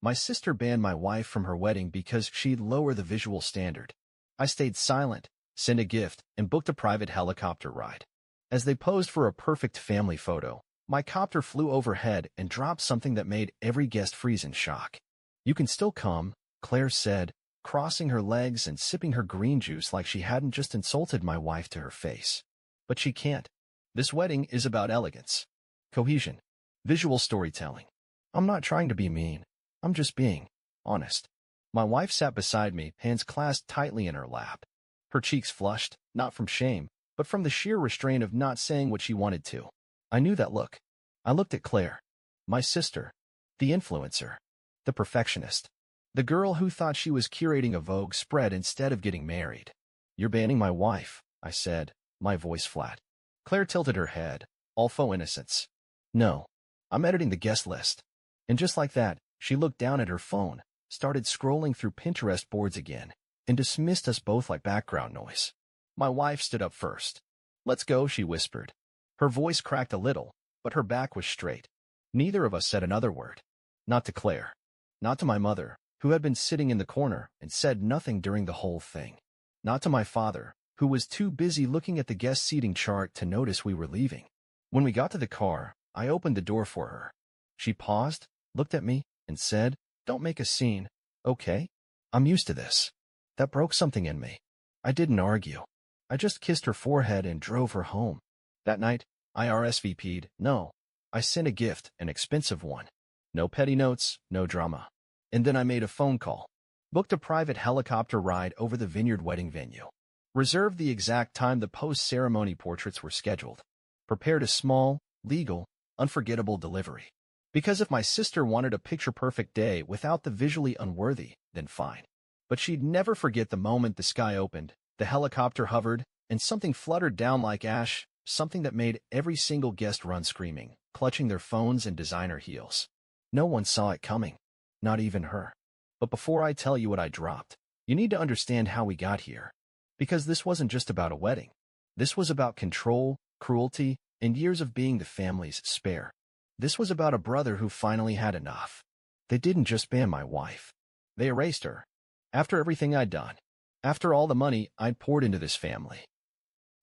My sister banned my wife from her wedding because she'd lower the visual standard. I stayed silent, sent a gift, and booked a private helicopter ride. As they posed for a perfect family photo, my copter flew overhead and dropped something that made every guest freeze in shock. "You can still come," Claire said, crossing her legs and sipping her green juice like she hadn't just insulted my wife to her face. "But she can't. This wedding is about elegance, cohesion, visual storytelling. I'm not trying to be mean. I'm just being honest." My wife sat beside me, hands clasped tightly in her lap. Her cheeks flushed, not from shame, but from the sheer restraint of not saying what she wanted to. I knew that look. I looked at Claire, my sister, the influencer, the perfectionist, the girl who thought she was curating a Vogue spread instead of getting married. "You're banning my wife," I said, my voice flat. Claire tilted her head, all faux innocence. "No, I'm editing the guest list." And just like that, she looked down at her phone, started scrolling through Pinterest boards again, and dismissed us both like background noise. My wife stood up first. "Let's go," she whispered. Her voice cracked a little, but her back was straight. Neither of us said another word. Not to Claire. Not to my mother, who had been sitting in the corner and said nothing during the whole thing. Not to my father, who was too busy looking at the guest seating chart to notice we were leaving. When we got to the car, I opened the door for her. She paused, looked at me, and said, "Don't make a scene, okay? I'm used to this." That broke something in me. I didn't argue. I just kissed her forehead and drove her home. That night, I RSVP'd. No, I sent a gift, an expensive one. No petty notes, no drama. And then I made a phone call. Booked a private helicopter ride over the Vineyard wedding venue. Reserved the exact time the post-ceremony portraits were scheduled. Prepared a small, legal, unforgettable delivery. Because if my sister wanted a picture-perfect day without the visually unworthy, then fine. But she'd never forget the moment the sky opened, the helicopter hovered, and something fluttered down like ash, something that made every single guest run screaming, clutching their phones and designer heels. No one saw it coming, not even her. But before I tell you what I dropped, you need to understand how we got here. Because this wasn't just about a wedding. This was about control, cruelty, and years of being the family's spare. This was about a brother who finally had enough. They didn't just ban my wife. They erased her. After everything I'd done. After all the money I'd poured into this family.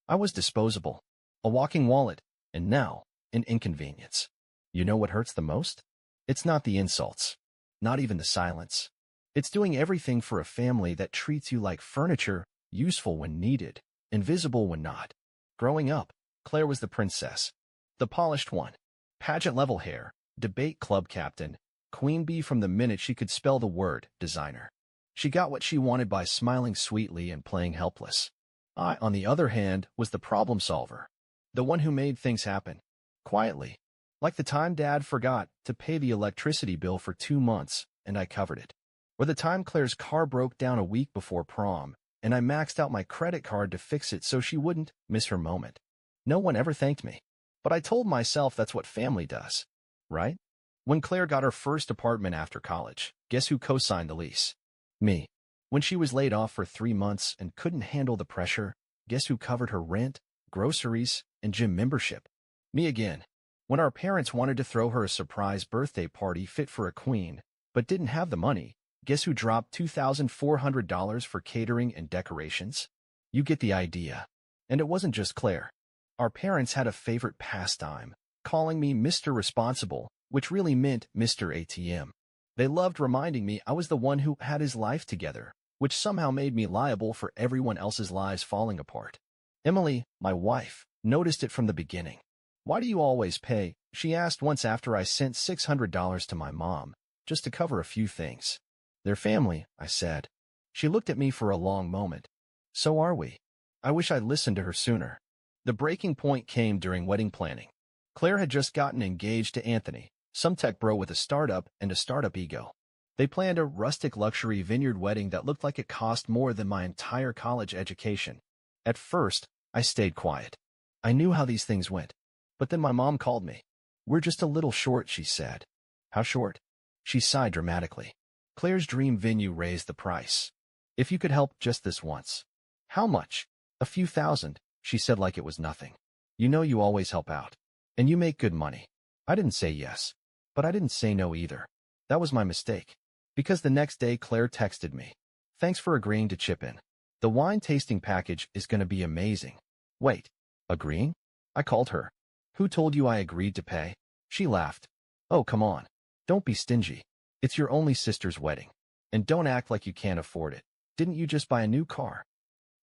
I was disposable. A walking wallet, and now, an inconvenience. You know what hurts the most? It's not the insults. Not even the silence. It's doing everything for a family that treats you like furniture, useful when needed, invisible when not. Growing up, Claire was the princess. The polished one. Pageant-level hair, debate club captain, queen bee from the minute she could spell the word designer. She got what she wanted by smiling sweetly and playing helpless. I, on the other hand, was the problem solver. The one who made things happen. Quietly. Like the time Dad forgot to pay the electricity bill for 2 months, and I covered it. Or the time Claire's car broke down a week before prom, and I maxed out my credit card to fix it so she wouldn't miss her moment. No one ever thanked me. But I told myself that's what family does. Right? When Claire got her first apartment after college, guess who co-signed the lease? Me. When she was laid off for 3 months and couldn't handle the pressure, guess who covered her rent, groceries, and gym membership? Me again. When our parents wanted to throw her a surprise birthday party fit for a queen, but didn't have the money, guess who dropped $2,400 for catering and decorations? You get the idea. And it wasn't just Claire. Our parents had a favorite pastime, calling me Mr. Responsible, which really meant Mr. ATM. They loved reminding me I was the one who had his life together, which somehow made me liable for everyone else's lives falling apart. Emily, my wife, noticed it from the beginning. "Why do you always pay?" she asked once after I sent $600 to my mom, just to cover a few things. "They're family," I said. She looked at me for a long moment. "So are we." I wish I'd listened to her sooner. The breaking point came during wedding planning. Claire had just gotten engaged to Anthony, some tech bro with a startup and a startup ego. They planned a rustic luxury vineyard wedding that looked like it cost more than my entire college education. At first, I stayed quiet. I knew how these things went. But then my mom called me. "We're just a little short," she said. "How short?" She sighed dramatically. Claire's dream venue raised the price. "If you could help just this once." "How much?" "A few thousand," she said like it was nothing. "You know you always help out. And you make good money." I didn't say yes. But I didn't say no either. That was my mistake. Because the next day Claire texted me. Thanks for agreeing to chip in. The wine tasting package is going to be amazing. Wait, agreeing? I called her. Who told you I agreed to pay? She laughed. Oh, come on. Don't be stingy. It's your only sister's wedding. And don't act like you can't afford it. Didn't you just buy a new car?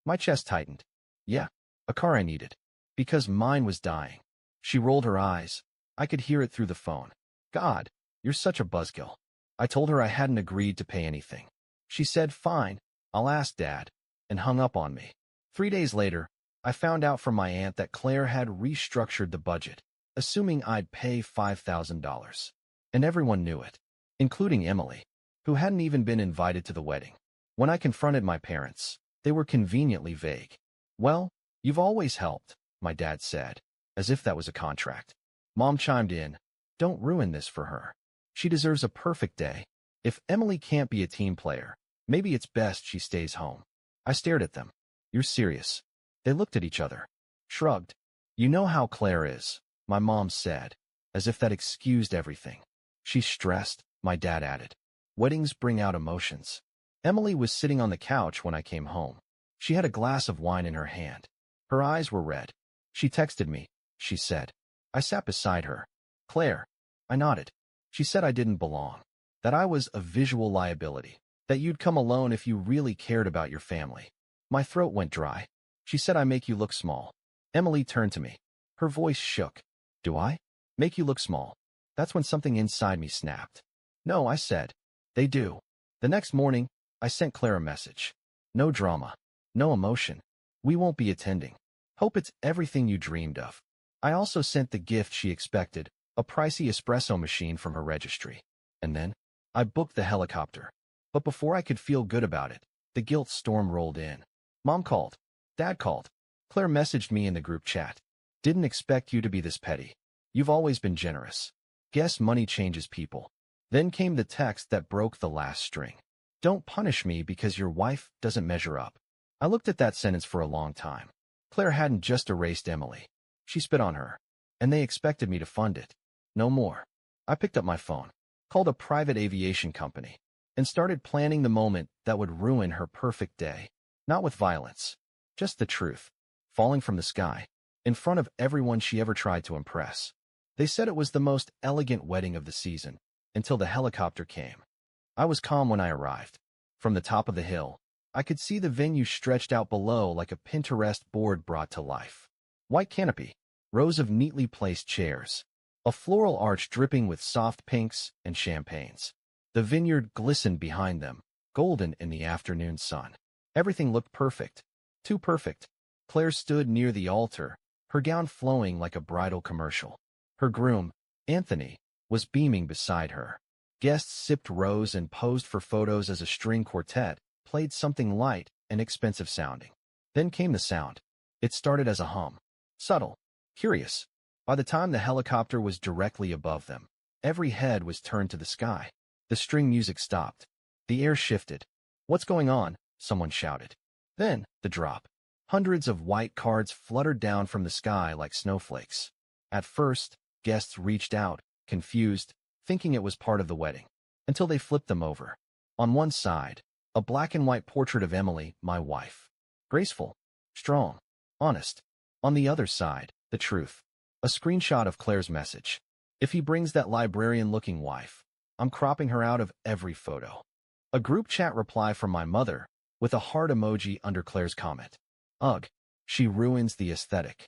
My chest tightened. Yeah, a car I needed. Because mine was dying. She rolled her eyes. I could hear it through the phone. God, you're such a buzzkill. I told her I hadn't agreed to pay anything. She said, fine, I'll ask Dad, and hung up on me. 3 days later, I found out from my aunt that Claire had restructured the budget, assuming I'd pay $5,000. And everyone knew it, including Emily, who hadn't even been invited to the wedding. When I confronted my parents, they were conveniently vague. Well, you've always helped, my dad said, as if that was a contract. Mom chimed in, don't ruin this for her. She deserves a perfect day. If Emily can't be a team player, maybe it's best she stays home. I stared at them. You're serious? They looked at each other, shrugged. You know how Claire is, my mom said, as if that excused everything. She's stressed, my dad added. Weddings bring out emotions. Emily was sitting on the couch when I came home. She had a glass of wine in her hand. Her eyes were red. She texted me, she said. I sat beside her. Claire. I nodded. She said I didn't belong, that I was a visual liability, that you'd come alone if you really cared about your family. My throat went dry. She said I make you look small. Emily turned to me. Her voice shook. Do I? Make you look small? That's when something inside me snapped. No, I said. They do. The next morning, I sent Claire a message. No drama. No emotion. We won't be attending. Hope it's everything you dreamed of. I also sent the gift she expected, a pricey espresso machine from her registry. And then, I booked the helicopter. But before I could feel good about it, the guilt storm rolled in. Mom called. Dad called. Claire messaged me in the group chat. Didn't expect you to be this petty. You've always been generous. Guess money changes people. Then came the text that broke the last string. Don't punish me because your wife doesn't measure up. I looked at that sentence for a long time. Claire hadn't just erased Emily. She spit on her. And they expected me to fund it. No more. I picked up my phone, called a private aviation company, and started planning the moment that would ruin her perfect day. Not with violence. Just the truth. Falling from the sky. In front of everyone she ever tried to impress. They said it was the most elegant wedding of the season, until the helicopter came. I was calm when I arrived. From the top of the hill, I could see the venue stretched out below like a Pinterest board brought to life. White canopy, rows of neatly placed chairs, a floral arch dripping with soft pinks and champagnes. The vineyard glistened behind them, golden in the afternoon sun. Everything looked perfect. Too perfect. Claire stood near the altar, her gown flowing like a bridal commercial. Her groom, Anthony, was beaming beside her. Guests sipped rose and posed for photos as a string quartet played something light and expensive sounding. Then came the sound. It started as a hum. Subtle. Curious. By the time the helicopter was directly above them, every head was turned to the sky. The string music stopped. The air shifted. What's going on? Someone shouted. Then, the drop. Hundreds of white cards fluttered down from the sky like snowflakes. At first, guests reached out, confused, thinking it was part of the wedding, until they flipped them over. On one side, a black and white portrait of Emily, my wife. Graceful, strong, honest. On the other side, the truth. A screenshot of Claire's message. If he brings that librarian-looking wife, I'm cropping her out of every photo. A group chat reply from my mother, with a heart emoji under Claire's comment. Ugh, she ruins the aesthetic.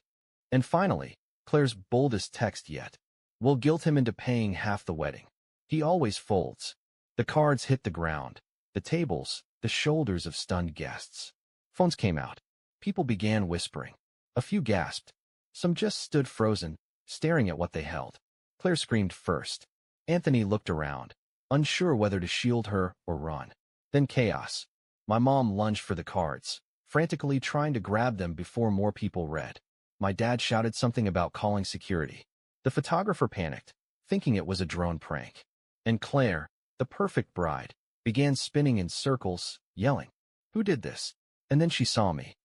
And finally, Claire's boldest text yet. We'll guilt him into paying half the wedding. He always folds. The cards hit the ground, the tables, the shoulders of stunned guests. Phones came out. People began whispering. A few gasped. Some just stood frozen, staring at what they held. Claire screamed first. Anthony looked around, unsure whether to shield her or run. Then chaos. My mom lunged for the cards, frantically trying to grab them before more people read. My dad shouted something about calling security. The photographer panicked, thinking it was a drone prank. And Claire, the perfect bride, began spinning in circles, yelling, "Who did this?" And then she saw me.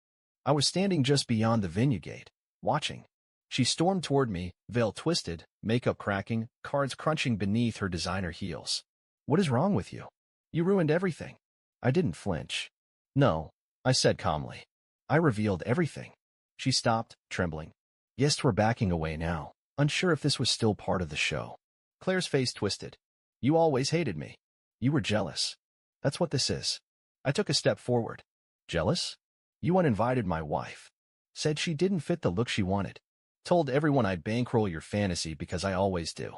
I was standing just beyond the venue gate, watching. She stormed toward me, veil twisted, makeup cracking, cards crunching beneath her designer heels. "What is wrong with you?" You ruined everything. I didn't flinch. No, I said calmly. I revealed everything. She stopped, trembling. Guests were backing away now, unsure if this was still part of the show. Claire's face twisted. You always hated me. You were jealous. That's what this is. I took a step forward. Jealous? You uninvited my wife. Said she didn't fit the look she wanted. Told everyone I'd bankroll your fantasy because I always do.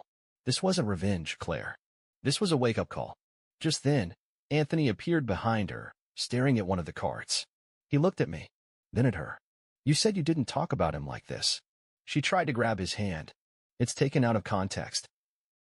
This wasn't revenge, Claire. This was a wake-up call. Just then, Anthony appeared behind her, staring at one of the cards. He looked at me, then at her. You said you didn't talk about him like this. She tried to grab his hand. It's taken out of context.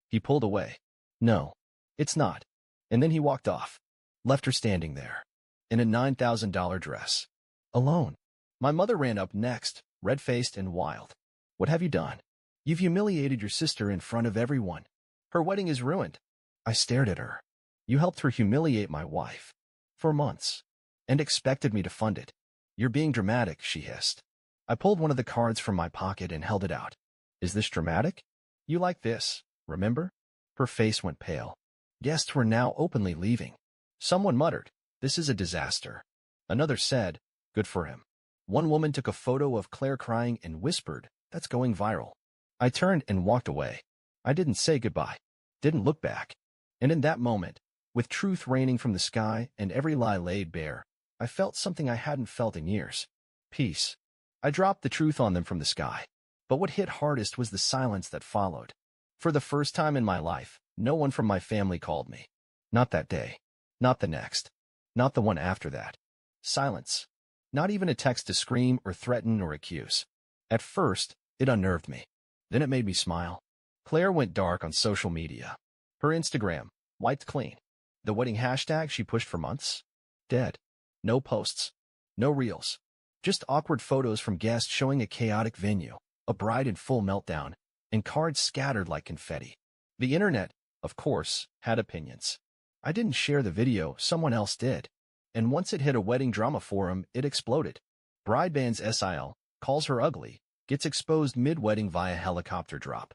He pulled away. No, it's not. And then he walked off. Left her standing there. In a $9,000 dress. Alone. My mother ran up next, red-faced and wild. What have you done? You've humiliated your sister in front of everyone. Her wedding is ruined. I stared at her. You helped her humiliate my wife. For months. And expected me to fund it. You're being dramatic, she hissed. I pulled one of the cards from my pocket and held it out. Is this dramatic? You like this, remember? Her face went pale. Guests were now openly leaving. Someone muttered, this is a disaster. Another said, good for him. One woman took a photo of Claire crying and whispered, that's going viral. I turned and walked away. I didn't say goodbye. Didn't look back. And in that moment, with truth raining from the sky and every lie laid bare, I felt something I hadn't felt in years. Peace. I dropped the truth on them from the sky. But what hit hardest was the silence that followed. For the first time in my life, no one from my family called me. Not that day. Not the next. Not the one after that. Silence. Not even a text to scream or threaten or accuse. At first, it unnerved me. Then it made me smile. Claire went dark on social media. Her Instagram, wiped clean. The wedding hashtag she pushed for months? Dead. No posts. No reels. Just awkward photos from guests showing a chaotic venue, a bride in full meltdown, and cards scattered like confetti. The internet, of course, had opinions. I didn't share the video, someone else did. And once it hit a wedding drama forum, it exploded. Bridebands SIL calls her ugly, gets exposed mid-wedding via helicopter drop.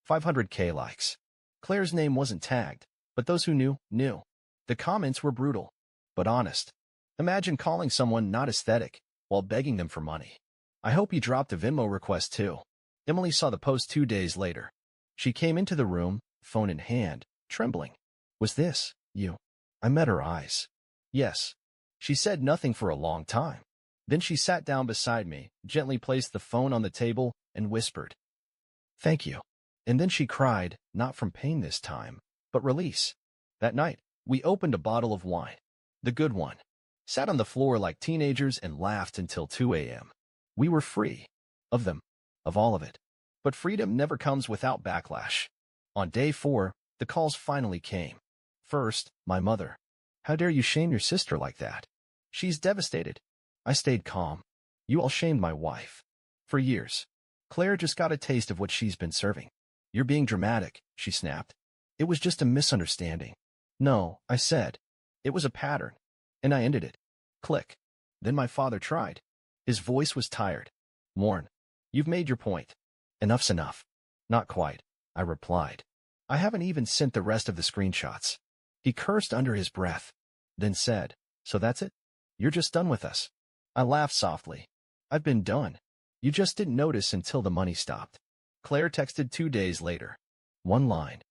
500K likes. Claire's name wasn't tagged, but those who knew, knew. The comments were brutal, but honest. Imagine calling someone not aesthetic while begging them for money. I hope he dropped a Venmo request too. Emily saw the post 2 days later. She came into the room, phone in hand, trembling. Was this you? I met her eyes. Yes. She said nothing for a long time. Then she sat down beside me, gently placed the phone on the table, and whispered, thank you. And then she cried, not from pain this time, but release. That night, we opened a bottle of wine. The good one. Sat on the floor like teenagers and laughed until 2 a.m. We were free. Of them. Of all of it. But freedom never comes without backlash. On day 4, the calls finally came. First, my mother. How dare you shame your sister like that? She's devastated. I stayed calm. You all shamed my wife. For years. Claire just got a taste of what she's been serving. You're being dramatic, she snapped. It was just a misunderstanding. No, I said. It was a pattern. And I ended it. Click. Then my father tried. His voice was tired. Warren, you've made your point. Enough's enough. Not quite, I replied. I haven't even sent the rest of the screenshots. He cursed under his breath, then said, so that's it? You're just done with us. I laughed softly. I've been done. You just didn't notice until the money stopped. Claire texted 2 days later. One line.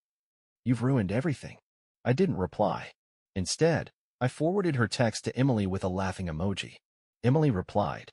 You've ruined everything. I didn't reply. Instead, I forwarded her text to Emily with a laughing emoji. Emily replied.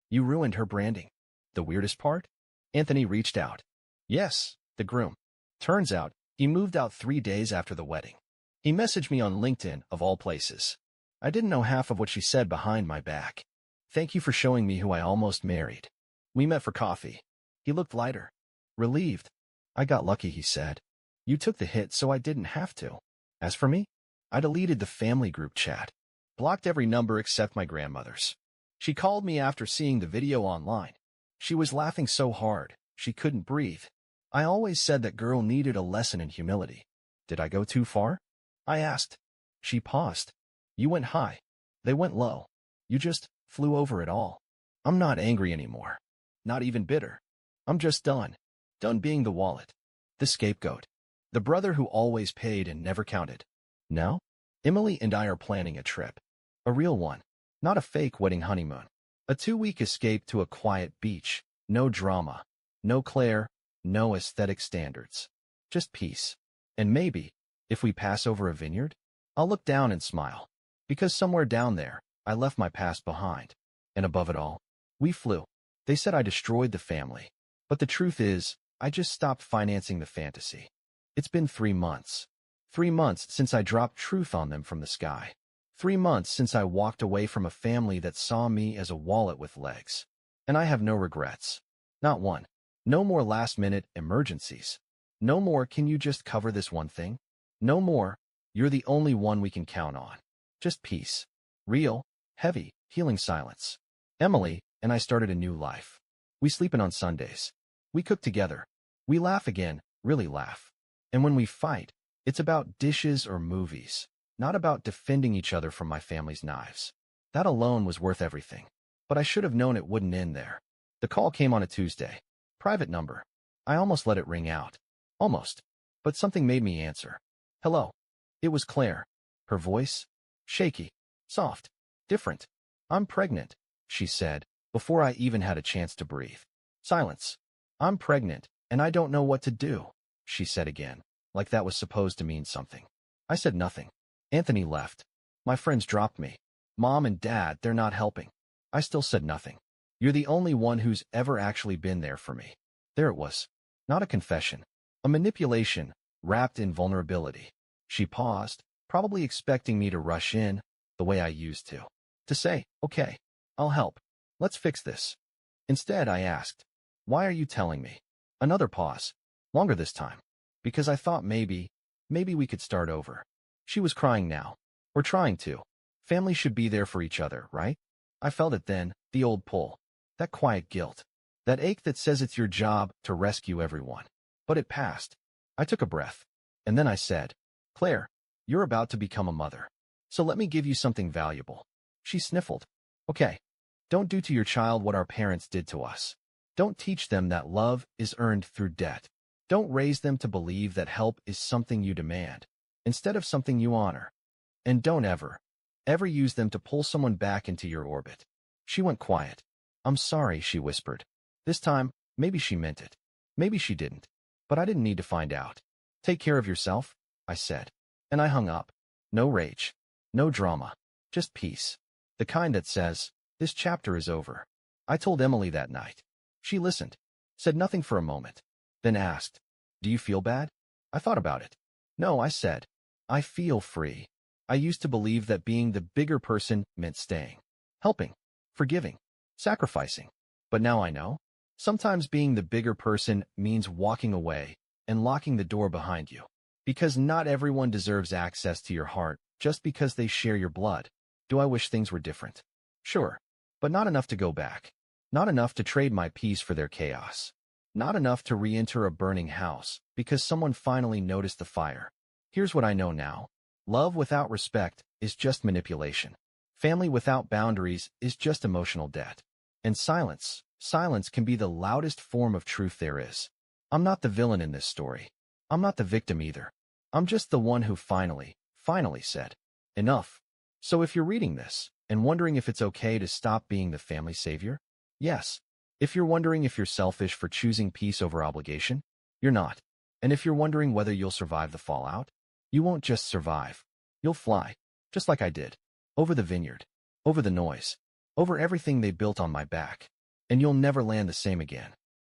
You ruined her branding. The weirdest part? Anthony reached out. Yes, the groom. Turns out, he moved out 3 days after the wedding. He messaged me on LinkedIn, of all places. I didn't know half of what she said behind my back. Thank you for showing me who I almost married. We met for coffee. He looked lighter. Relieved. I got lucky, he said. You took the hit so I didn't have to. As for me, I deleted the family group chat. Blocked every number except my grandmother's. She called me after seeing the video online. She was laughing so hard, she couldn't breathe. I always said that girl needed a lesson in humility. Did I go too far? I asked. She paused. You went high. They went low. You just flew over it all. I'm not angry anymore. Not even bitter. I'm just done. Done being the wallet. The scapegoat. The brother who always paid and never counted. Now? Emily and I are planning a trip. A real one. Not a fake wedding honeymoon. A 2-week escape to a quiet beach. No drama. No Claire. No aesthetic standards. Just peace. And maybe, if we pass over a vineyard, I'll look down and smile. Because somewhere down there, I left my past behind. And above it all, we flew. They said I destroyed the family. But the truth is, I just stopped financing the fantasy. It's been 3 months. 3 months since I dropped truth on them from the sky. 3 months since I walked away from a family that saw me as a wallet with legs. And I have no regrets. Not one. No more last-minute emergencies. No more, can you just cover this one thing? No more, you're the only one we can count on. Just peace. Real, heavy, healing silence. Emily and I started a new life. We sleep in on Sundays. We cook together. We laugh again, really laugh. And when we fight, it's about dishes or movies, not about defending each other from my family's knives. That alone was worth everything. But I should have known it wouldn't end there. The call came on a Tuesday. Private number. I almost let it ring out. Almost. But something made me answer. Hello. It was Claire. Her voice? Shaky. Soft. Different. I'm pregnant, she said, before I even had a chance to breathe. Silence. I'm pregnant, and I don't know what to do, she said again, like that was supposed to mean something. I said nothing. Anthony left. My friends dropped me. Mom and Dad, they're not helping. I still said nothing. You're the only one who's ever actually been there for me. There it was. Not a confession. A manipulation, wrapped in vulnerability. She paused, probably expecting me to rush in, the way I used to. To say, okay, I'll help. Let's fix this. Instead, I asked, why are you telling me? Another pause. Longer this time. Because I thought maybe we could start over. She was crying now. We're trying to. Family should be there for each other, right? I felt it then, the old pull. That quiet guilt. That ache that says it's your job to rescue everyone. But it passed. I took a breath. And then I said, Claire, you're about to become a mother. So let me give you something valuable. She sniffled. Okay. Don't do to your child what our parents did to us. Don't teach them that love is earned through debt. Don't raise them to believe that help is something you demand, instead of something you honor. And don't ever use them to pull someone back into your orbit. She went quiet. I'm sorry, she whispered. This time, maybe she meant it. Maybe she didn't. But I didn't need to find out. Take care of yourself, I said. And I hung up. No rage. No drama. Just peace. The kind that says, this chapter is over. I told Emily that night. She listened. Said nothing for a moment. Then asked, do you feel bad? I thought about it. No, I said. I feel free. I used to believe that being the bigger person meant staying. Helping. Forgiving. Sacrificing. But now I know. Sometimes being the bigger person means walking away and locking the door behind you. Because not everyone deserves access to your heart just because they share your blood. Do I wish things were different? Sure. But not enough to go back. Not enough to trade my peace for their chaos. Not enough to re-enter a burning house because someone finally noticed the fire. Here's what I know now. Love without respect is just manipulation. Family without boundaries is just emotional debt. And silence can be the loudest form of truth there is. I'm not the villain in this story. I'm not the victim either. I'm just the one who finally said, enough. So if you're reading this and wondering if it's okay to stop being the family savior, yes. If you're wondering if you're selfish for choosing peace over obligation, you're not. And if you're wondering whether you'll survive the fallout, you won't just survive. You'll fly, just like I did, over the vineyard, over the noise, over everything they built on my back, and you'll never land the same again.